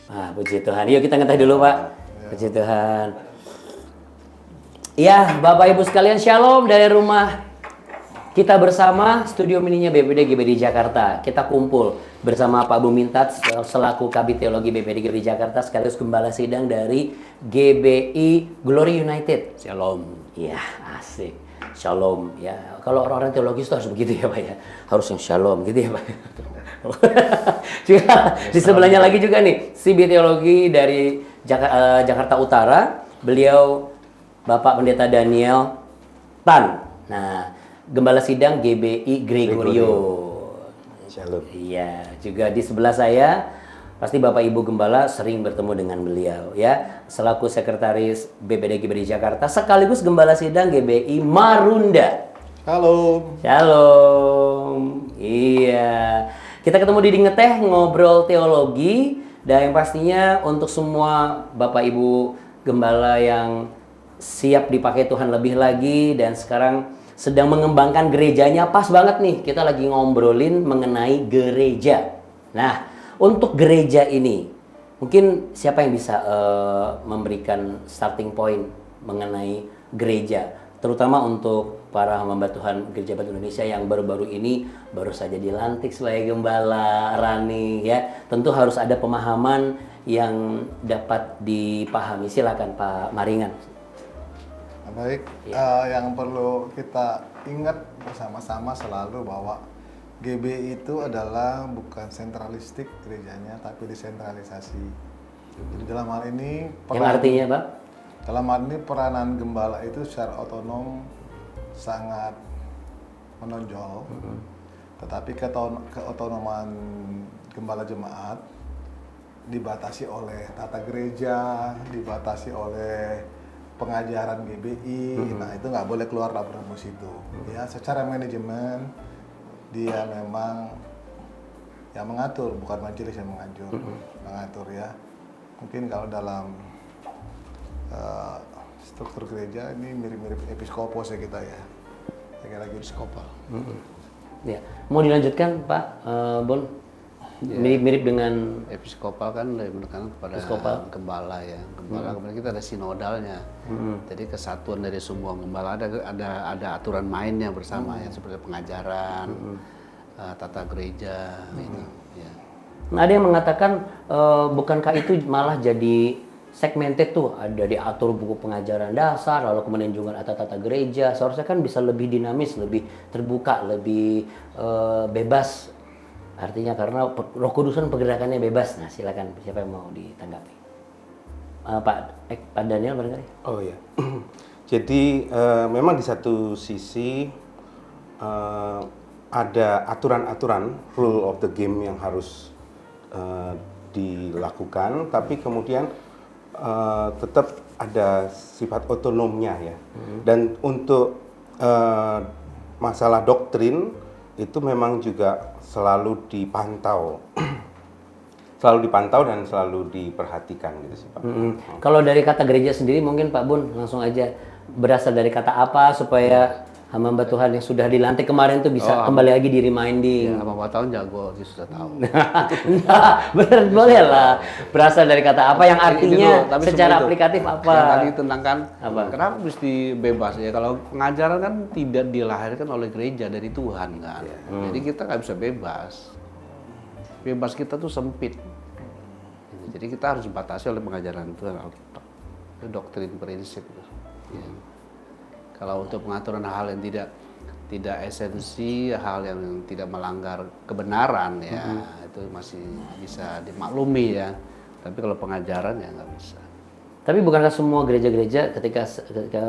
Puji Tuhan. Yuk kita ngeteh dulu, Pak. Puji Tuhan. Ya, Bapak Ibu sekalian, shalom dari rumah kita bersama studio mininya BPD GBD Jakarta. Kita kumpul bersama Pak Bumintat selaku Kabid Teologi BPD GBD Jakarta sekaligus Gembala Sidang dari GBI Glory United. Shalom. Ya, asik. Shalom ya. Kalau orang-orang teologis itu harus begitu ya, Pak ya. Harus yang shalom gitu ya, Pak. Juga di sebelahnya lagi juga nih CB Teologi dari Jakarta Utara. Beliau Bapak Pendeta Daniel Tan. Nah, Gembala Sidang GBI Gregorio. Shalom. Iya, juga di sebelah saya pasti Bapak Ibu Gembala sering bertemu dengan beliau ya, selaku Sekretaris BPD GBI Jakarta sekaligus Gembala Sidang GBI Marunda. Halo. Shalom. Iya. Kita ketemu di Ngeteh ngobrol teologi dan yang pastinya untuk semua Bapak Ibu Gembala yang siap dipakai Tuhan lebih lagi dan sekarang sedang mengembangkan gerejanya, pas banget nih kita lagi ngobrolin mengenai gereja. Nah, untuk gereja ini mungkin siapa yang bisa memberikan starting point mengenai gereja, terutama untuk para hamba Tuhan Gereja Batu Indonesia yang baru-baru ini baru saja dilantik sebagai gembala Rani ya. Tentu harus ada pemahaman yang dapat dipahami. Silakan Pak Maringan. Baik, yang perlu kita ingat bersama-sama selalu bahwa GBI itu adalah bukan sentralistik gerejanya, tapi desentralisasi. Jadi dalam hal ini Yang artinya, Pak? Dalam hal ini peranan gembala itu secara otonom sangat menonjol, tetapi keotonoman gembala jemaat dibatasi oleh tata gereja, dibatasi oleh pengajaran GBI. Nah, itu nggak boleh keluar dari rumus itu. Ya, secara manajemen dia memang yang mengatur, bukan majelis yang mengatur ya. Mungkin kalau dalam struktur gereja ini mirip-mirip episkopos ya kita ya. Kayak episkopal. Ya, mau dilanjutkan Pak Bon? Mirip-mirip dengan episkopal kan lebih menekan kepada gembala ya. Gembala kemudian kita ada sinodalnya. Jadi kesatuan dari semua gembala ada aturan mainnya bersama ya, seperti pengajaran, tata gereja gitu ya. Nah, ada yang mengatakan bukankah itu malah jadi segmented tuh, ada diatur buku pengajaran dasar, lalu kemudian juga ada tata gereja. Seharusnya kan bisa lebih dinamis, lebih terbuka, lebih bebas. Artinya karena Roh Kudus kan pergerakannya bebas. Nah, silakan siapa yang mau ditanggapi? Pak Daniel barangkali. Oh ya. Jadi memang di satu sisi ada aturan-aturan rule of the game yang harus dilakukan, tapi kemudian tetap ada sifat otonomnya ya. Dan untuk masalah doktrin itu memang juga selalu dipantau dan selalu diperhatikan gitu sih Pak. Kalau dari kata gereja sendiri mungkin Pak Bun langsung aja berasal dari kata apa supaya hamba Tuhan yang sudah dilantik kemarin tuh bisa kembali lagi di reminding. Ya, 4 tahun jago dia sudah tahu. Nah, bener, boleh lah. Berasal dari kata apa yang artinya tapi secara aplikatif apa? Yang tadi tentang kan Apa? kenapa mesti bebas ya? Kalau pengajaran kan tidak dilahirkan oleh gereja dari Tuhan kan. Jadi kita nggak bisa bebas. Bebas kita tuh sempit. Jadi kita harus dibatasi oleh pengajaran Tuhan, itu doktrin prinsip. Ya. Kalau untuk pengaturan hal yang tidak esensi, hal yang tidak melanggar kebenaran ya, itu masih bisa dimaklumi ya. Tapi kalau pengajaran ya nggak bisa. Tapi bukankah semua gereja-gereja ketika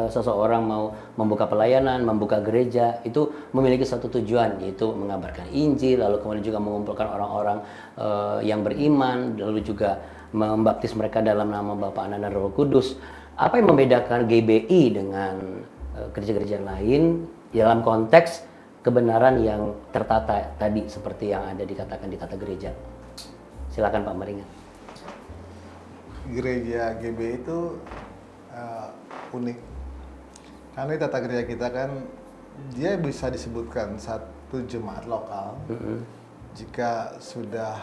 seseorang mau membuka pelayanan, membuka gereja, itu memiliki satu tujuan, yaitu mengabarkan Injil, lalu kemudian juga mengumpulkan orang-orang yang beriman, lalu juga membaptis mereka dalam nama Bapa, Anak, dan Roh Kudus. Apa yang membedakan GBI dengan gereja-gereja lain dalam konteks kebenaran yang tertata tadi seperti yang ada dikatakan di tata gereja? Silakan Pak Maringan. Gereja GBI itu unik karena di tata gereja kita kan dia bisa disebutkan satu jemaat lokal jika sudah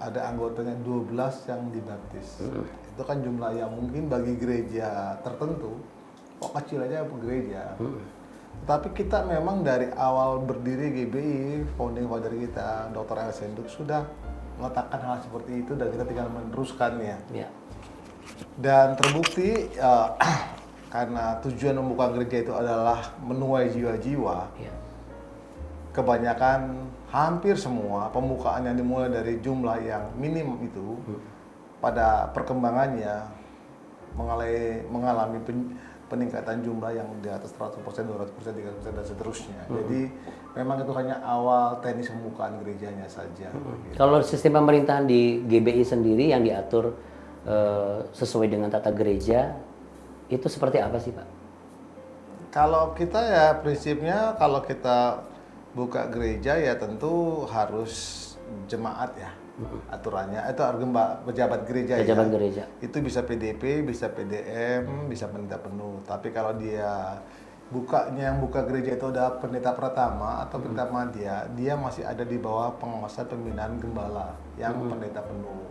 ada anggotanya 12 yang dibaptis. Itu kan jumlah yang mungkin bagi gereja tertentu, kok kecil aja gereja. Tapi kita memang dari awal berdiri GBI, founding father kita, Dr. L. Senduk sudah mengatakan hal seperti itu dan kita tinggal meneruskannya. Ya. Dan terbukti karena tujuan membuka gereja itu adalah menuai jiwa-jiwa. Ya. Kebanyakan hampir semua pembukaan yang dimulai dari jumlah yang minim itu pada perkembangannya mengalami peningkatan jumlah yang di atas 100%, 200%, 300% dan seterusnya. Jadi memang itu hanya awal teknis pembukaan gerejanya saja. Gitu. Kalau sistem pemerintahan di GBI sendiri yang diatur sesuai dengan tata gereja, itu seperti apa sih Pak? Kalau kita ya prinsipnya kalau kita buka gereja ya tentu harus jemaat ya. Aturannya itu harus pejabat gereja Pejabat ya. gereja. Itu bisa PDP, bisa PDM, bisa pendeta penuh. Tapi kalau dia yang buka gereja itu ada pendeta pratama atau pendeta madya, dia masih ada di bawah pengawasan pembinaan gembala yang pendeta penuh.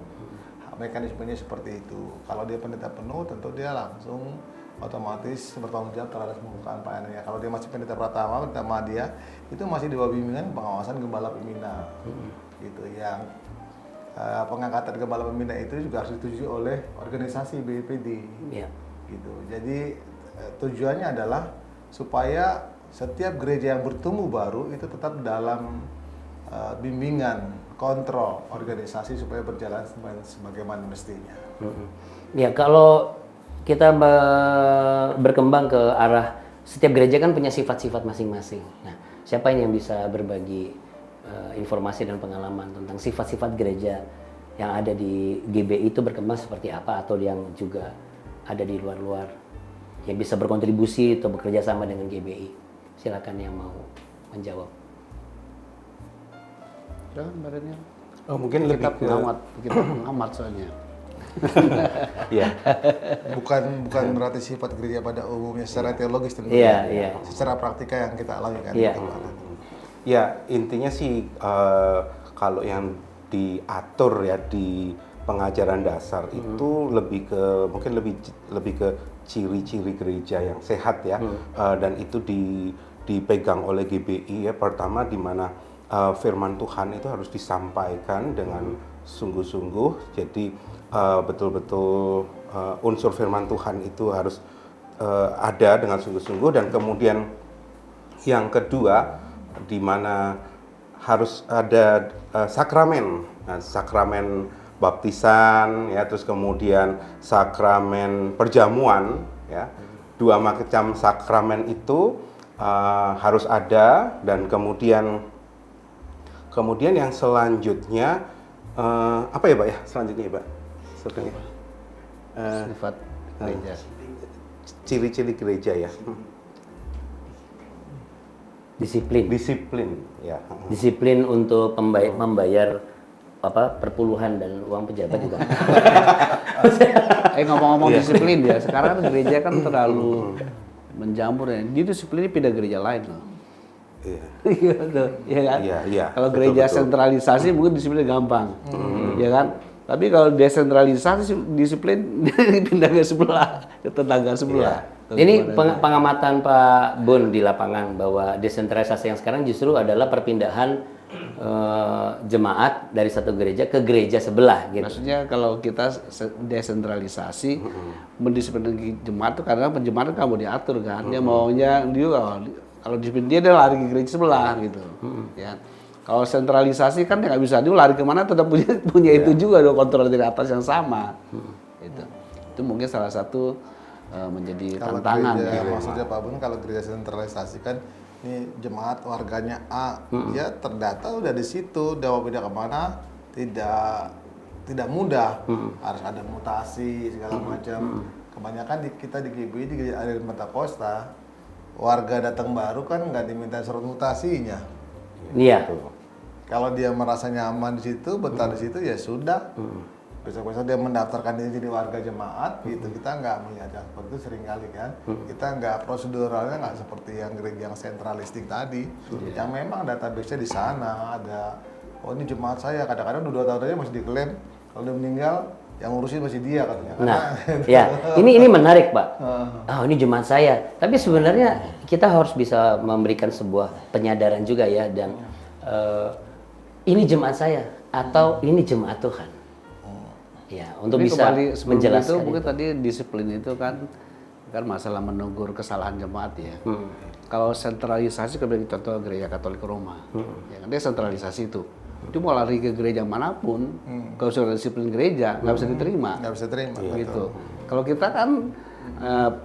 Mekanismenya seperti itu. Kalau dia pendeta penuh, tentu dia langsung otomatis bertanggung jawab terhadap pembukaan pelayanannya. Kalau dia masih pendeta pratama, pendeta madya, itu masih di bawah bimbingan pengawasan gembala pembina. Gitu yang pengangkatan gembala pembina itu juga harus disetujui oleh organisasi BPD. Ya. Gitu. Jadi tujuannya adalah supaya setiap gereja yang bertumbuh baru itu tetap dalam bimbingan, kontrol organisasi supaya berjalan sebagaimana mestinya. Ya, kalau kita berkembang ke arah setiap gereja kan punya sifat-sifat masing-masing. Nah, siapa ini yang bisa berbagi informasi dan pengalaman tentang sifat-sifat gereja yang ada di GBI itu berkembang seperti apa, atau yang juga ada di luar-luar yang bisa berkontribusi atau bekerja sama dengan GBI? Silakan yang mau menjawab. Silakan Mbak Daniel. Oh, mungkin Kita lebih ke pengamat soalnya. ya. Bukan berarti sifat gereja pada umumnya secara teologis tentu. Iya, iya. Secara praktika yang kita alami kan. Iya. Ya, intinya sih kalau yang diatur ya di pengajaran dasar itu lebih ke mungkin lebih ke ciri-ciri gereja yang sehat ya. Dan itu dipegang oleh GBI ya. Pertama di mana firman Tuhan itu harus disampaikan dengan sungguh-sungguh. Jadi betul-betul unsur firman Tuhan itu harus ada dengan sungguh-sungguh. Dan kemudian yang kedua di mana harus ada sakramen, sakramen baptisan ya, terus kemudian sakramen perjamuan ya. Dua macam sakramen itu harus ada. Dan kemudian yang selanjutnya apa ya Pak ya selanjutnya ya Pak? Sebenarnya Sifat gereja. ciri-ciri gereja ya. Disiplin ya. Disiplin untuk membayar perpuluhan dan uang pejabat juga. Ngomong-ngomong disiplin ya, sekarang kan gereja kan terlalu menjamur ya. Dia disiplin pindah gereja lain loh. Iya. Iya betul, iya kan? Iya. Kalau Betul, gereja betul. sentralisasi mungkin disiplinnya gampang, ya kan? Tapi kalau desentralisasi disiplin pindah ke sebelah, ke tetangga sebelah. Ini pengamatan Pak Bun di lapangan bahwa desentralisasi yang sekarang justru adalah perpindahan jemaat dari satu gereja ke gereja sebelah gitu. Maksudnya kalau kita desentralisasi, mendisiplinkan jemaat itu karena penjemaat kan mau diatur kan, dia maunya kalau disiplin dia lari ke gereja sebelah gitu, ya. Kalau sentralisasi kan nggak bisa, dia lari kemana tetap punya itu juga dong, kontrol dari atas yang sama. Itu mungkin salah satu menjadi Kalau tantangan. gereja, Ya. maksudnya Pak Bun, kalau gereja sentralisasi kan ini jemaat warganya A, dia terdata udah di situ, dia mau pindah kemana tidak mudah, harus ada mutasi segala macam. Kebanyakan kita di GBI di gereja Aliansi Pentakosta, warga datang baru kan nggak diminta surat mutasinya. Iya. Kalau dia merasa nyaman di situ, betah di situ ya sudah. Besok-besok dia mendaftarkan diri jadi warga jemaat, gitu. Kita nggak melihat seperti itu sering kali kan. Kita nggak proseduralnya nggak seperti yang gereja yang sentralistik tadi, yang memang database-nya di sana ada oh ini jemaat saya, kadang-kadang udah 2 tahun aja masih diklaim kalau udah meninggal yang ngurusin masih dia katanya. Nah, ya ini menarik Pak. Oh ini jemaat saya. Tapi sebenarnya kita harus bisa memberikan sebuah penyadaran juga ya, dan ini jemaat saya atau ini jemaat Tuhan. Ya, untuk Tapi bisa kembali sebelum menjelaskan itu, mungkin itu. tadi disiplin itu kan masalah menegur kesalahan jemaat ya. Kalau sentralisasi, kemudian contoh gereja Katolik Roma, ya kan dia sentralisasi itu. Itu mau lari ke gereja manapun, kalau sudah disiplin gereja nggak bisa diterima. Nggak bisa terima. Gitu. Kalau kita kan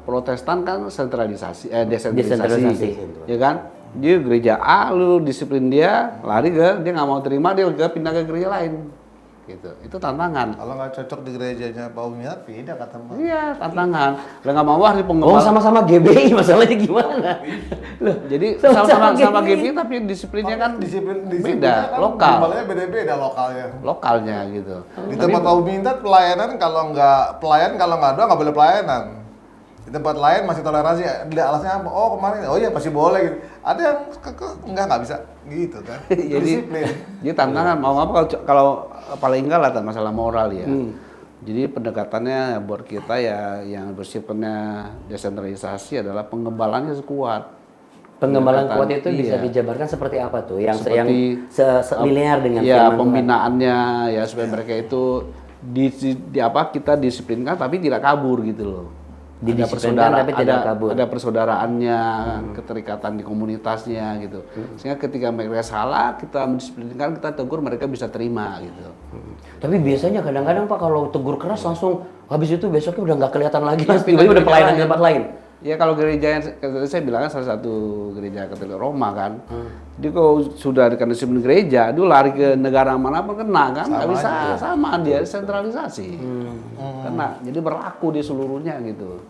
Protestan kan sentralisasi, Desentralisasi. ya kan? Dia gereja A, lu disiplin dia, lari dia nggak mau terima, dia pindah ke gereja lain. Gitu. Itu tantangan. Kalau nggak cocok di gerejanya Pak Umiat, pindah kata Mbak. Iya, tantangan. Lah nggak mau di Oh penggembala. sama-sama GBI, masalahnya gimana? Loh, Jadi Sama-sama sama-sama GBI. GBI tapi disiplinnya kan Disiplin beda, kan lokal. gembalanya beda-beda lokalnya. Lokalnya gitu. Di tempat Pak Umiat pelayanan kalau nggak doa nggak boleh pelayanan. Di tempat lain masih toleransi. Alasannya apa? Oh kemarin, oh iya masih boleh gitu. Ada yang nggak bisa gitu kan. Jadi Disiplin. Jadi tantangan mau apa kalau paling enggak lah masalah moral ya. Jadi pendekatannya buat kita ya yang bersifatnya desentralisasi adalah pengembalannya kuat. Penggembalaan kuat itu bisa Iya. dijabarkan seperti apa tuh? Yang Seperti, linear dengan ya firman Tuhan. pembinaannya ya supaya mereka itu kita disiplinkan tapi tidak kabur gitu loh. Didisiplinkan tapi tidak kabur. Ada persaudaraannya, keterikatan di komunitasnya gitu. Sehingga ketika mereka salah, kita mendisiplinkan, kita tegur, mereka bisa terima gitu. Tapi biasanya kadang-kadang Pak kalau tegur keras langsung habis itu besoknya udah nggak kelihatan lagi, Ya, langsung pindah tiba-tiba udah gereja pelayanan di lain. tempat lain. Ya kalau gereja yang saya bilang kan salah satu gereja Katolik Roma kan. Jadi kalau sudah ada disiplin gereja, dia lari ke negara manapun kena kan, nggak bisa sama dia sentralisasi. Kena, jadi berlaku di seluruhnya gitu.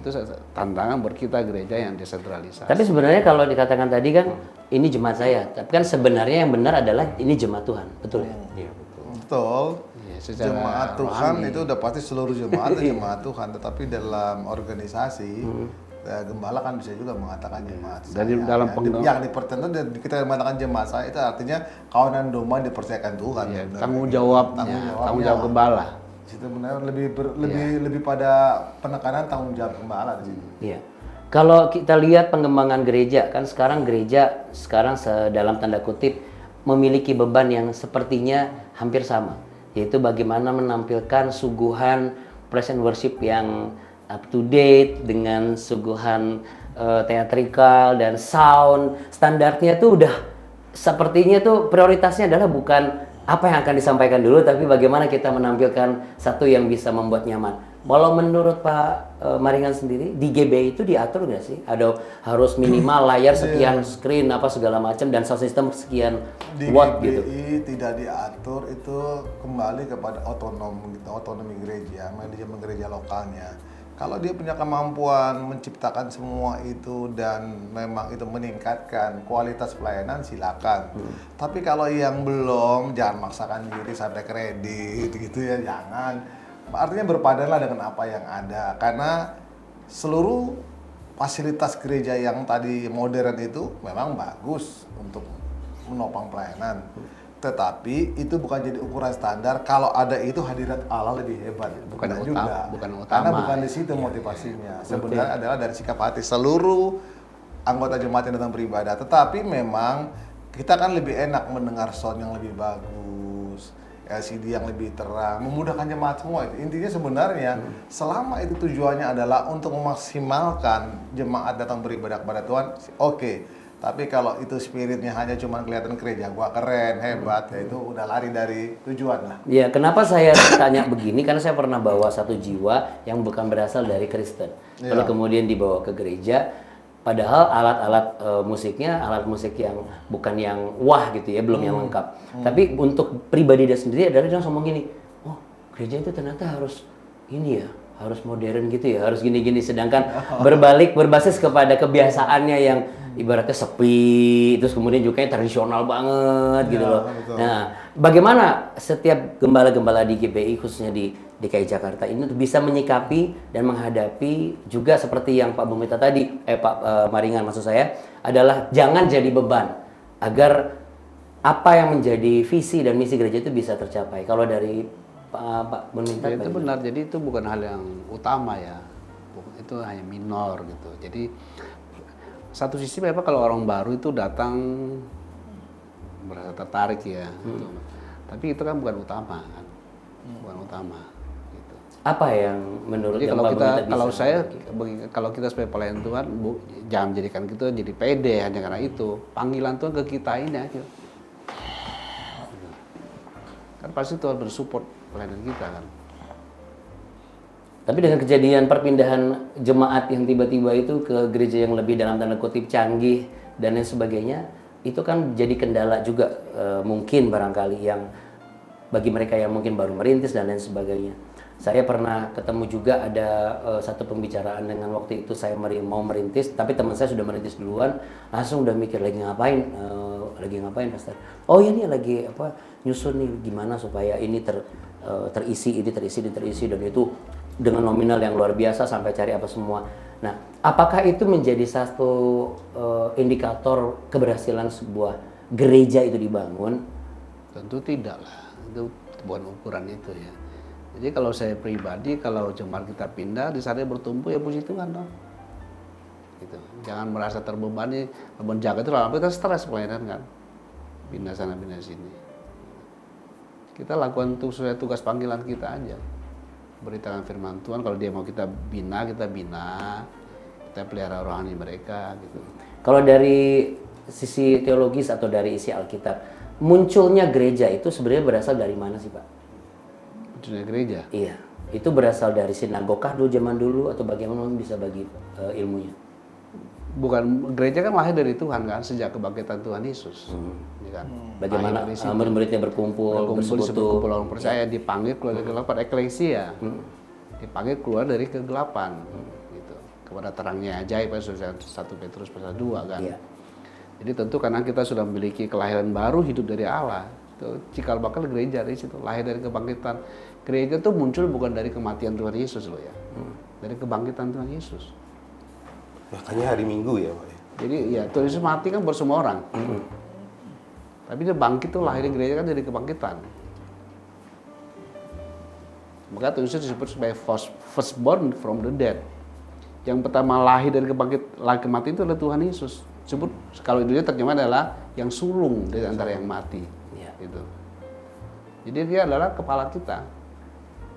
Itu tantangan buat kita gereja yang desentralisasi. Tapi sebenarnya kalau dikatakan tadi kan ini jemaat saya, tapi kan sebenarnya yang benar adalah ini jemaat Tuhan, betul ya? Iya, betul. Betul. Ya, secara Jemaat Tuhan rohani. itu udah pasti seluruh jemaat itu jemaat Tuhan, tetapi dalam organisasi gembala kan bisa juga mengatakan jemaat Dari saya. dalam Yang dipertentu kita mengatakan jemaat saya itu artinya kawanan domba yang dipercayakan Tuhan. Ya, sebenarnya. tanggung jawabnya, tanggung jawab gembala. Di situ benar lebih pada penekanan tanggung jawab gembala di situ. Iya. Kalau kita lihat pengembangan gereja kan sekarang gereja dalam tanda kutip memiliki beban yang sepertinya hampir sama, yaitu bagaimana menampilkan suguhan praise and worship yang up to date dengan suguhan teatrikal dan sound. Standarnya tuh udah sepertinya tuh prioritasnya adalah bukan apa yang akan disampaikan dulu, tapi bagaimana kita menampilkan satu yang bisa membuat nyaman. Walau menurut Pak Maringan sendiri di GBI itu diatur nggak sih? Ada harus minimal layar sekian screen apa segala macam dan sound system sekian Di watt GBI gitu. tidak diatur, itu kembali kepada otonomi gereja, manajemen gereja lokalnya. Kalau dia punya kemampuan menciptakan semua itu dan memang itu meningkatkan kualitas pelayanan, silakan. Tapi kalau yang belum, jangan maksakan diri sampai kredit gitu ya, jangan. Artinya berpadanlah dengan apa yang ada, karena seluruh fasilitas gereja yang tadi modern itu memang bagus untuk menopang pelayanan. Tetapi itu bukan jadi ukuran standar. Kalau ada itu hadirat Allah lebih hebat. Bukan Tidak utama, bukan utama. Karena bukan di situ motivasinya. Sebenarnya adalah dari sikap hati seluruh anggota jemaat yang datang beribadah. Tetapi memang kita kan lebih enak mendengar sound yang lebih bagus, LCD yang lebih terang, memudahkan jemaat semua. Intinya sebenarnya selama itu tujuannya adalah untuk memaksimalkan jemaat datang beribadah kepada Tuhan, oke. Tapi kalau itu spiritnya hanya cuma kelihatan gereja gua keren, hebat, ya itu udah lari dari tujuan lah. Ya, kenapa saya tanya begini? Karena saya pernah bawa satu jiwa yang bukan berasal dari Kristen. Lalu kemudian dibawa ke gereja, padahal alat-alat musiknya, alat musik yang bukan yang wah gitu ya, belum yang lengkap. Tapi untuk pribadi dia sendiri adalah dia langsung ngomong gini, oh gereja itu ternyata harus ini ya, harus modern gitu ya, harus gini-gini. Sedangkan berbasis kepada kebiasaannya yang ibaratnya sepi, terus kemudian juga tradisional banget gitu loh. betul. Nah, bagaimana setiap gembala-gembala di GBI khususnya di DKI Jakarta ini untuk bisa menyikapi dan menghadapi juga seperti yang Pak Bumita tadi, Pak Maringan maksud saya, adalah jangan jadi beban agar apa yang menjadi visi dan misi gereja itu bisa tercapai. Kalau dari Pak Meminta, Ya, itu benar. Jadi itu bukan hal yang utama ya. Itu hanya minor gitu. Jadi satu sisi memang kalau orang baru itu datang merasa tertarik ya. Gitu. Tapi itu kan bukan utama kan. Bukan utama gitu. apa yang menurut Jadi yang kalau Pak kita Meminta bisa kalau kita sebagai pelayan Tuhan jangan jadikan kita jadi pede hanya karena itu. Panggilan Tuhan ke kita ini aja. Kan pasti Tuhan bersupport pelayanan kita kan. Tapi dengan kejadian perpindahan jemaat yang tiba-tiba itu ke gereja yang lebih dalam tanda kutip canggih dan lain sebagainya, itu kan jadi kendala juga mungkin barangkali yang bagi mereka yang mungkin baru merintis dan lain sebagainya. Saya pernah ketemu juga ada satu pembicaraan dengan waktu itu saya mau merintis, tapi teman saya sudah merintis duluan, langsung udah mikir lagi ngapain Pastor. Oh ya nih lagi nyusun nih gimana supaya ini terisi dan itu dengan nominal yang luar biasa sampai cari apa semua. Nah, apakah itu menjadi satu indikator keberhasilan sebuah gereja itu dibangun? Tentu tidak lah, itu bukan ukuran itu ya. Jadi kalau saya pribadi, kalau jemaat kita pindah, di sana bertumbuh ya puji Tuhan dong. Gitu. Jangan merasa terbebani, menjaga itu lama kita stres pelayanan kan. Pindah sana, pindah sini. Kita lakukan sesuai tugas panggilan kita aja. Beritakan firman Tuhan, kalau dia mau kita bina, kita pelihara rohani mereka gitu. Kalau dari sisi teologis atau dari isi Alkitab, munculnya gereja itu sebenarnya berasal dari mana sih Pak? Munculnya gereja? Iya, itu berasal dari sinagogah dulu zaman dulu atau bagaimana bisa bagi ilmunya? Bukan, gereja kan lahir dari Tuhan kan, sejak kebangkitan Tuhan Yesus. Ya kan? Bagaimana murid-muridnya berkumpul bersekutu, orang percaya, dipanggil keluar dari kegelapan, eklesia. Dipanggil keluar dari kegelapan. Gitu. Kepada terangnya ajaib, 1 Petrus pasal 2 kan. Iya. Jadi tentu karena kita sudah memiliki kelahiran baru, hidup dari Allah. Itu cikal bakal gereja dari situ, lahir dari kebangkitan. Gereja itu muncul bukan dari kematian Tuhan Yesus loh ya. Dari kebangkitan Tuhan Yesus. Makanya hari Minggu ya Pak. Jadi ya Tuhan Yesus mati kan buat semua orang. Tapi dia bangkit tuh lahir gereja kan dari kebangkitan. Maka Tuhan Yesus disebut sebagai firstborn from the dead. Yang pertama lahir dari kematian itu adalah Tuhan Yesus. Sebut kalau Indonesia terjemahan adalah yang sulung dari antara yang mati. Ya. Gitu. Jadi dia adalah kepala kita.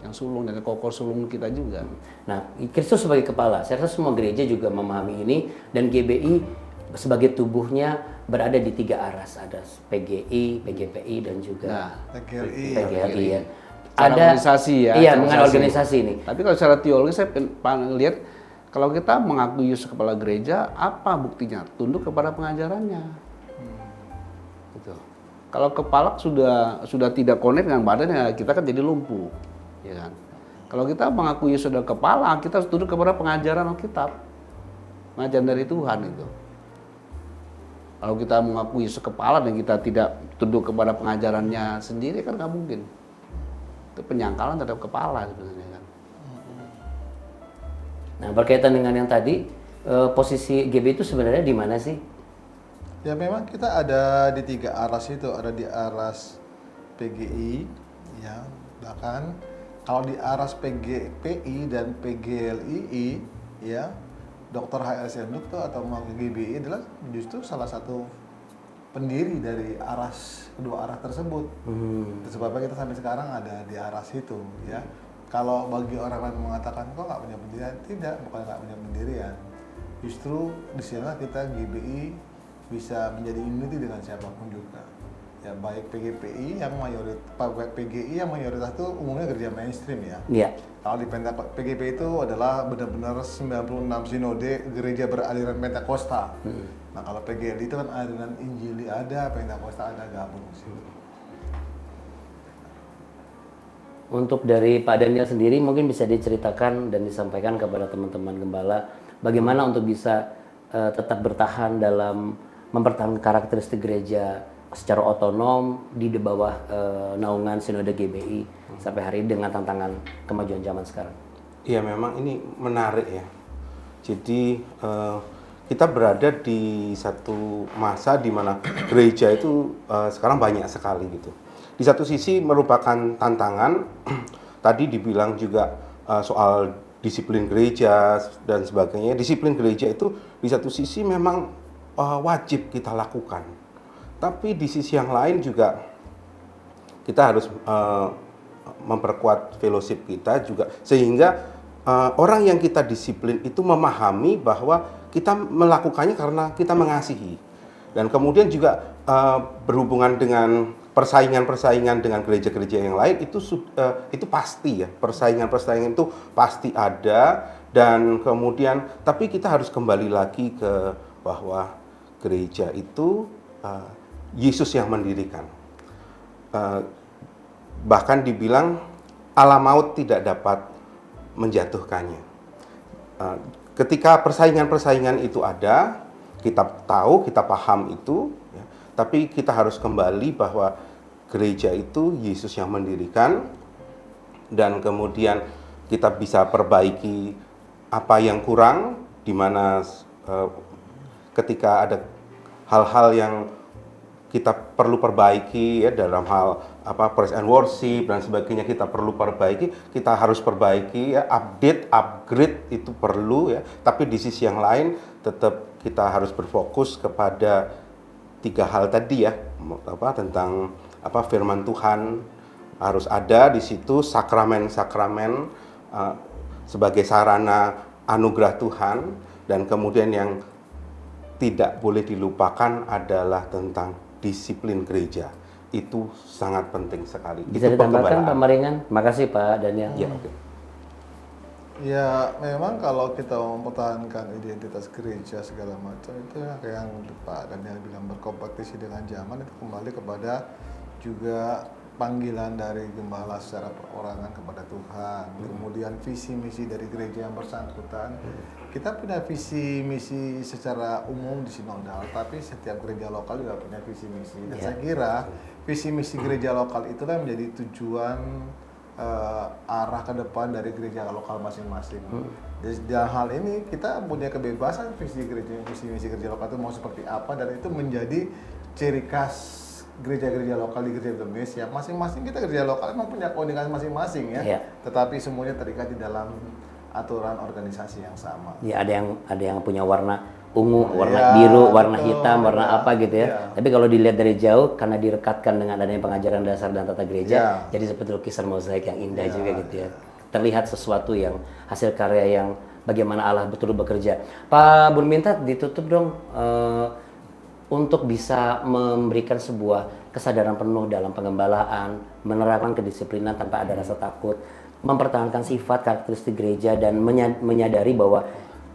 Yang sulung dan kokor sulung kita juga. Nah, Kristus sebagai kepala, saya rasa semua gereja juga memahami ini dan GBI sebagai tubuhnya berada di 3 aras, ada PGI, PGPI dan juga PGLI ya. Ada organisasi ya. Iya, mengenai organisasi ini. Tapi kalau secara teologi saya lihat kalau kita mengakui Yesus kepala gereja, apa buktinya? Tunduk kepada pengajarannya. Gitu. Kalau kepala sudah tidak connect dengan badannya, kita kan jadi lumpuh. Ya kan? Kalau kita mengakui Yesus adalah kepala, kita harus tunduk kepada pengajaran Alkitab. Pengajaran dari Tuhan itu. Kalau kita mengakui Yesus kepala dan kita tidak tunduk kepada pengajarannya sendiri kan nggak mungkin. Itu penyangkalan terhadap kepala sebenarnya kan. Nah, berkaitan dengan yang tadi, posisi GB itu sebenarnya di mana sih? Ya memang kita ada di 3 aras itu, ada di aras PGI, ya, bahkan kalau di aras PGPI dan PGLII, ya, Dr. H.L. Senduk tuh atau GBI adalah justru salah satu pendiri dari kedua aras tersebut. Sebabnya kita sampai sekarang ada di aras itu, ya. Kalau bagi orang lain mengatakan kok nggak punya pendirian, tidak, bukan nggak punya pendirian. Justru di sana kita GBI bisa menjadi unity dengan siapapun juga. Ya baik PGPI yang PGI yang mayoritas itu umumnya gereja mainstream ya. Iya. Kalau di PGPI itu adalah benar-benar 96 sinode gereja beraliran Pentakosta. Nah kalau PGLI itu kan aliran Injili ada, Pentakosta ada gabung sih. Untuk dari Pak Daniel sendiri mungkin bisa diceritakan dan disampaikan kepada teman-teman gembala bagaimana untuk bisa tetap bertahan dalam mempertahankan karakteristik gereja secara otonom di bawah naungan Sinode GBI sampai hari ini dengan tantangan kemajuan zaman sekarang. Iya memang ini menarik ya. Jadi kita berada di satu masa di mana gereja itu sekarang banyak sekali gitu. Di satu sisi merupakan tantangan, tadi dibilang juga soal disiplin gereja dan sebagainya. Disiplin gereja itu di satu sisi memang wajib kita lakukan. Tapi di sisi yang lain juga kita harus memperkuat fellowship kita juga, sehingga orang yang kita disiplin itu memahami bahwa kita melakukannya karena kita mengasihi. Dan kemudian juga berhubungan dengan persaingan-persaingan dengan gereja-gereja yang lain itu pasti ya, persaingan-persaingan itu pasti ada. Dan kemudian tapi kita harus kembali lagi ke bahwa gereja itu Yesus yang mendirikan. Bahkan dibilang alam maut tidak dapat menjatuhkannya. Ketika persaingan-persaingan itu ada, kita tahu, kita paham itu, ya, tapi kita harus kembali bahwa gereja itu Yesus yang mendirikan, dan kemudian kita bisa perbaiki apa yang kurang, di mana ketika ada hal-hal yang kita perlu perbaiki ya, dalam hal praise and worship dan sebagainya, kita perlu perbaiki, kita harus perbaiki ya, upgrade itu perlu ya. Tapi di sisi yang lain tetap kita harus berfokus kepada 3 hal tadi ya, tentang firman Tuhan harus ada di situ, sakramen-sakramen sebagai sarana anugerah Tuhan, dan kemudian yang tidak boleh dilupakan adalah tentang disiplin gereja. Itu sangat penting sekali. Bisa ditambahkan Pak Maringan? Makasih Pak Daniel. Ya, oke. Ya memang kalau kita mempertahankan identitas gereja segala macam itu kayak yang Pak Daniel bilang, berkompetisi dengan zaman, itu kembali kepada juga panggilan dari gembala secara perorangan kepada Tuhan. Kemudian visi misi dari gereja yang bersangkutan. Kita punya visi misi secara umum di sinodal, tapi setiap gereja lokal juga punya visi misi. Dan saya kira visi misi gereja lokal itulah menjadi tujuan arah ke depan dari gereja lokal masing-masing. Jadi dalam hal ini kita punya kebebasan visi misi gereja lokal itu mau seperti apa, dan itu menjadi ciri khas gereja-gereja lokal di gereja Indonesia. Masing-masing kita gereja lokal memang punya keunikan masing-masing ya. Tetapi semuanya terikat di dalam aturan organisasi yang sama. Ya, ada yang punya warna ungu, warna biru, warna hitam, warna apa gitu ya. Tapi kalau dilihat dari jauh, karena direkatkan dengan adanya pengajaran dasar dan tata gereja, jadi seperti lukisan mozaik yang indah juga gitu ya. Terlihat sesuatu yang hasil karya yang bagaimana Allah betul bekerja. Pak Bun minta ditutup dong untuk bisa memberikan sebuah kesadaran penuh dalam pengembalaan, menerapkan kedisiplinan tanpa ada rasa takut, mempertahankan sifat karakteristik gereja, dan menyadari bahwa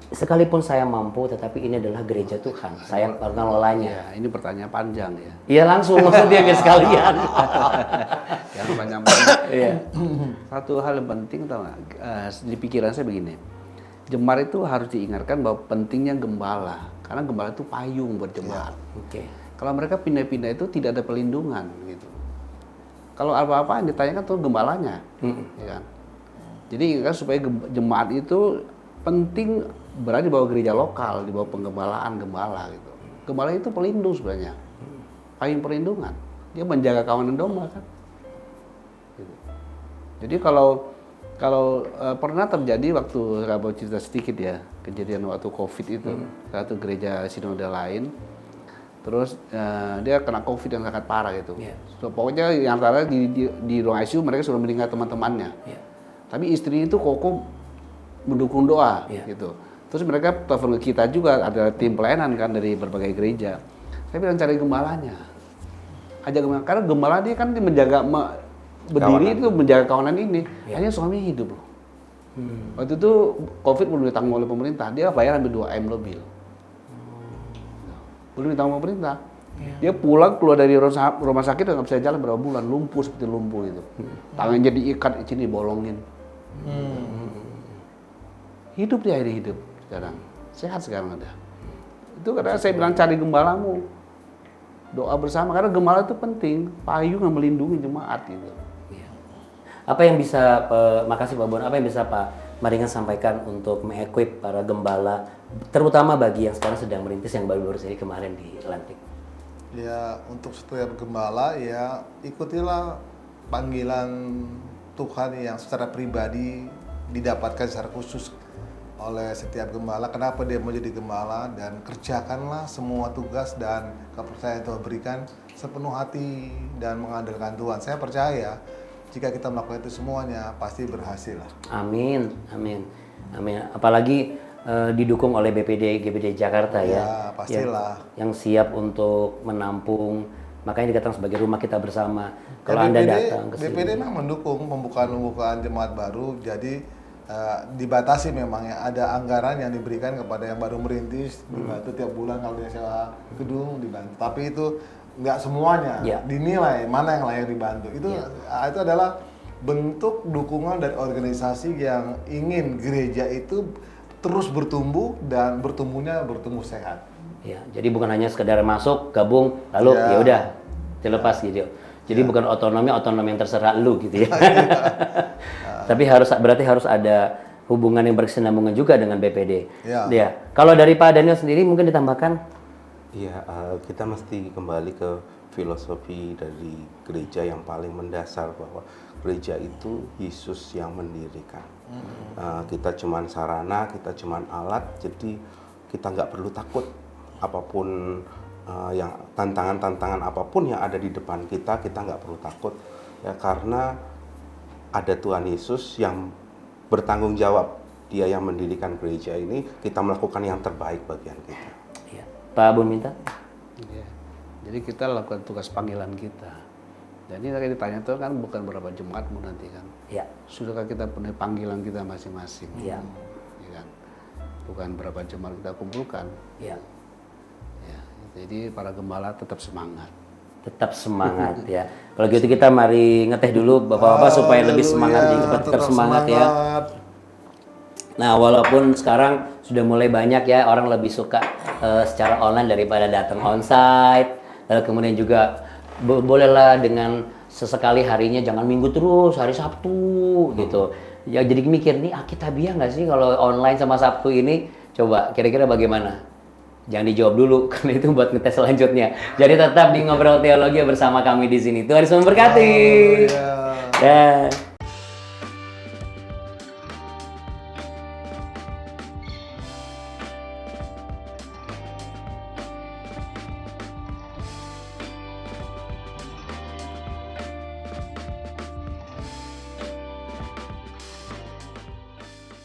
sekalipun saya mampu, tetapi ini adalah gereja Tuhan. Saya pengelolanya. Ya, ini pertanyaan panjang ya. Iya langsung maksudnya biar sekalian. Yang panjang-panjang. Iya. Satu hal yang penting tau nggak? Di pikiran saya begini. Jemaat itu harus diingatkan bahwa pentingnya gembala, karena gembala itu payung buat jemaat. Oke. Kalau mereka pindah-pindah itu tidak ada perlindungan gitu. Kalau apa-apa yang ditanyakan tuh gembalanya, ya kan? Jadi kan supaya jemaat itu penting berada di bawah gereja lokal, di bawah penggembalaan gembala gitu. Gembala itu pelindung sebenarnya, payung perlindungan. Dia menjaga kawanan domba kan. Gitu. Jadi kalau pernah terjadi waktu saya mau cerita sedikit ya, kejadian waktu COVID itu, satu gereja sinodal lain, terus dia kena COVID yang sangat parah gitu. So, pokoknya yang antara di ruang ICU mereka sudah meninggal teman-temannya. Tapi istrinya itu kokoh mendukung doa gitu. Terus mereka telepon ke kita juga, ada tim pelayanan kan dari berbagai gereja. Saya bilang cari gembalanya. Ajak gembala, karena gembala dia kan dia menjaga berdiri itu menjaga kawanan ini. Hanya suami hidup loh. Waktu itu COVID belum ditanggung oleh pemerintah, dia bayar hampir 2M lebih. Belum ditanggung pemerintah. Dia keluar dari rumah sakit nggak bisa jalan berapa bulan, lumpuh seperti lumpuh itu. Tangannya diikat, sini bolongin. Hidup dia akhirnya hidup sekarang, sehat sekarang ada. Itu karena saya bilang cari gembalamu, doa bersama, karena gembala itu penting, payung yang melindungi jemaat gitu. Apa yang bisa, makasih Pak Bon, apa yang bisa Pak mari Ingat sampaikan untuk me-equip para gembala, terutama bagi yang sekarang sedang merintis yang baru-baru saja kemarin dilantik. Ya, untuk setiap gembala ya ikutilah panggilan Tuhan yang secara pribadi didapatkan secara khusus oleh setiap gembala. Kenapa dia mau jadi gembala, dan kerjakanlah semua tugas dan kepercayaan Tuhan berikan sepenuh hati dan mengandalkan Tuhan. Saya percaya jika kita melakukan itu semuanya pasti berhasil lah. Amin, amin, amin. Apalagi didukung oleh GBD Jakarta ya. Ya, pastilah. Yang siap untuk menampung, makanya dikatakan sebagai rumah kita bersama. Kalau Ya, Anda datang ke sini. BPD memang mendukung pembukaan jemaat baru, jadi dibatasi memang ya, ada anggaran yang diberikan kepada yang baru merintis, dibantu tiap bulan kalau dia sewa gedung dibantu. Tapi itu nggak semuanya Ya. dinilai mana yang layak dibantu. Itu adalah bentuk dukungan dari organisasi yang ingin gereja itu terus bertumbuh dan bertumbuh sehat. Ya, jadi bukan hanya sekedar masuk, gabung, lalu Ya. ya udah dilepas gitu. Jadi bukan otonomi yang terserah lu gitu ya. Tapi berarti harus ada hubungan yang berkesinambungan juga dengan BPD. Ya. Ya. Kalau dari Pak Daniel sendiri mungkin ditambahkan. Iya, kita mesti kembali ke filosofi dari gereja yang paling mendasar, bahwa gereja itu Yesus yang mendirikan. Kita cuman sarana, kita cuman alat, jadi kita nggak perlu takut apapun yang tantangan apapun yang ada di depan kita nggak perlu takut ya, karena ada Tuhan Yesus yang bertanggung jawab. Dia yang mendirikan gereja ini, kita melakukan yang terbaik bagian kita. Ya. Pak Bun Minta. Ya. Jadi kita lakukan tugas panggilan kita. Dan ini tadi ditanya tuh kan bukan berapa jemaatmu nanti kan. Ya. Sudahkah kita penuhi panggilan kita masing-masing? Ya. Ya kan? Bukan berapa jemaat kita kumpulkan. Ya. Ya. Jadi para gembala tetap semangat. Tetap semangat ya. Kalau gitu kita mari ngeteh dulu Bapak-bapak supaya lebih semangat nih, tetap semangat ya. Nah, walaupun sekarang sudah mulai banyak ya orang lebih suka secara online daripada datang onsite. Lalu kemudian juga bolehlah dengan sesekali harinya, jangan minggu terus, hari Sabtu gitu. Ya jadi mikir nih Alkitabiah nggak sih kalau online sama Sabtu ini? Coba kira-kira bagaimana? Jangan dijawab dulu karena itu buat ngetes selanjutnya. Jadi tetap di Ngobrol Teologi bersama kami di sini. Tuhan Yesus memberkati. Haleluya. Ya.